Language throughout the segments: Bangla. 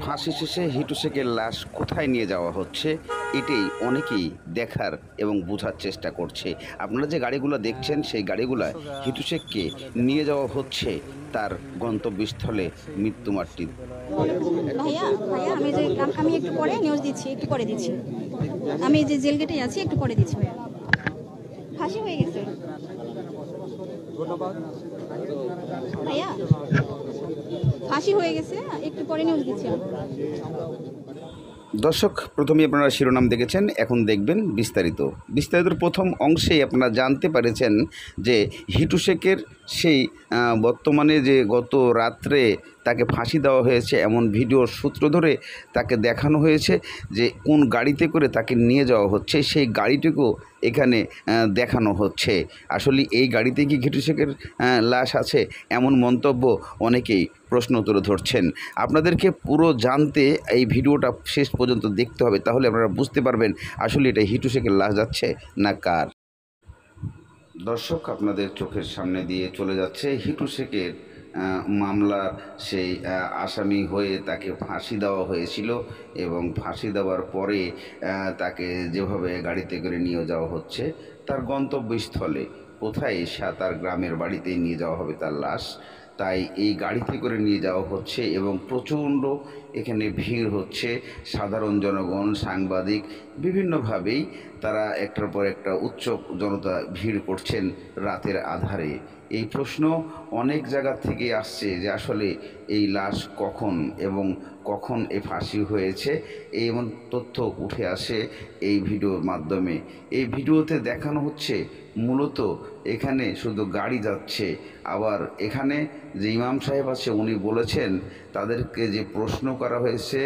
ফাঁসি শেষে হিটু শেখের লাশ কোথায় নিয়ে যাওয়া হচ্ছে এটাই অনেকেই দেখার এবং বোঝার চেষ্টা করছে। আপনারা যে গাড়িগুলো দেখছেন সেই গাড়িগুলা হিটু শেখকে নিয়ে যাওয়া হচ্ছে তার গন্তব্যস্থলে মৃত্যু মাটির। ভাইয়া ভাইয়া আমি একটু পরে নিউজ দিচ্ছি, একটু পরে দিচ্ছি। আমি যে জেল গেটে আছি, একটু পরে দিচ্ছি ভাইয়া। ফাঁসি হয়ে গেছে ভাইয়া, ফাঁসি হয়ে গেছে, একটু পরে নিউজ দিচ্ছি। দর্শক, প্রথমেই আপনারা শিরোনাম দেখেছেন, এখন দেখবেন বিস্তারিতর প্রথম অংশেই আপনারা জানতে পেরেছেন যে হিটু শেখের সেই বর্তমানে যে গত রাত্রে তাকে ফাঁসি দেওয়া হয়েছে এমন ভিডিওর সূত্র ধরে তাকে দেখানো হয়েছে যে কোন গাড়িতে করে তাকে নিয়ে যাওয়া হচ্ছে, সেই গাড়িটিকেও এখানে দেখানো হচ্ছে। আসলে এই গাড়িতে কি হিটু শেখের লাশ আছে, এমন মন্তব্য অনেকেই প্রশ্ন তুলে ধরছেন। আপনাদেরকে পুরো জানতে এই ভিডিওটা শেষ পর্যন্ত দেখতে হবে, তাহলে আপনারা বুঝতে পারবেন আসলে এটা হিটু শেখের লাশ যাচ্ছে না কার। দর্শক, আপনাদের চোখের সামনে দিয়ে চলে যাচ্ছে হিটু শেখের মামলার সেই আসামি হয়ে তাকে ফাঁসি দেওয়া হয়েছিল এবং ফাঁসি দেওয়ার পরে তাকে যেভাবে গাড়িতে করে নিয়ে যাওয়া হচ্ছে তার গন্তব্যস্থলে, কোথায় তার গ্রামের বাড়িতেই নিয়ে যাওয়া হবে তার লাশ। তাই এই গাড়িতে করে নিয়ে যাওয়া হচ্ছে এবং প্রচণ্ড এখানে ভিড় হচ্ছে। সাধারণ জনগণ, সাংবাদিক, বিভিন্নভাবেই তারা একটার পর একটা উৎসুক জনতা ভিড় করছেন রাতের আধারে। এই প্রশ্ন অনেক জায়গা থেকে আসছে যে আসলে এই লাশ কখন এবং কখন এ ফাঁসি হয়েছে, এমন তথ্য উঠে আসে এই ভিডিওর মাধ্যমে। এই ভিডিওতে দেখানো হচ্ছে মূলত এখানে শুধু গাড়ি যাচ্ছে, আবার এখানে যে ইমাম সাহেব আছে উনি বলেছেন, তাদেরকে যে প্রশ্ন করা হয়েছে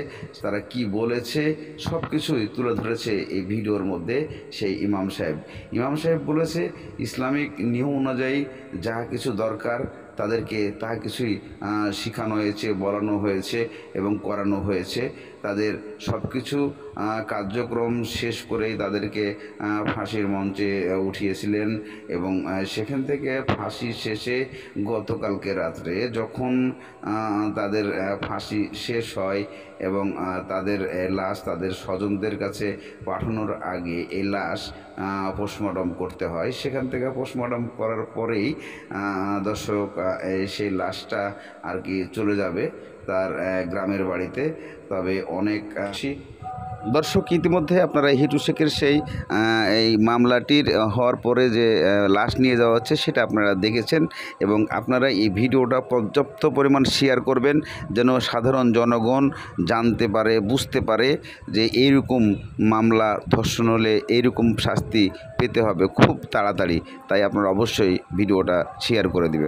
তারা কি বলেছে সব কিছুই তুলে ধরেছে এই ভিডিওর মধ্যে সেই ইমাম সাহেব বলেছে ইসলামিক নিয়ম অনুযায়ী যা কিছু দরকার তাদেরকে তা কিছুই শেখানো হয়েছে, বলানো হয়েছে এবং করানো হয়েছে। তাদের সব কিছু কার্যক্রম শেষ করেই তাদেরকে ফাঁসির মঞ্চে উঠিয়েছিলেন এবং সেখান থেকে ফাঁসি শেষে গতকালকে রাত্রে যখন তাদের ফাঁসি শেষ হয় এবং তাদের লাশ তাদের স্বজনদের কাছে পাঠানোর আগে এই লাশ পোস্টমর্টম করতে হয়। সেখান থেকে পোস্টমর্টম করার পরেই দর্শক সেই লাশটা আর কি চলে যাবে তার গ্রামের বাড়িতে। তবে অনেক দর্শক, ইতিমধ্যে আপনারা হিটু শেখের সেই এই মামলাটির হওয়ার পরে যে লাশ নিয়ে যাওয়া হচ্ছে সেটা আপনারা দেখেছেন এবং আপনারা এই ভিডিওটা পর্যাপ্ত পরিমাণ শেয়ার করবেন যেন সাধারণ জনগণ জানতে পারে, বুঝতে পারে যে এইরকম মামলা ধর্ষণ হলে এইরকম শাস্তি পেতে হবে খুব তাড়াতাড়ি। তাই আপনারা অবশ্যই ভিডিওটা শেয়ার করে দেবেন।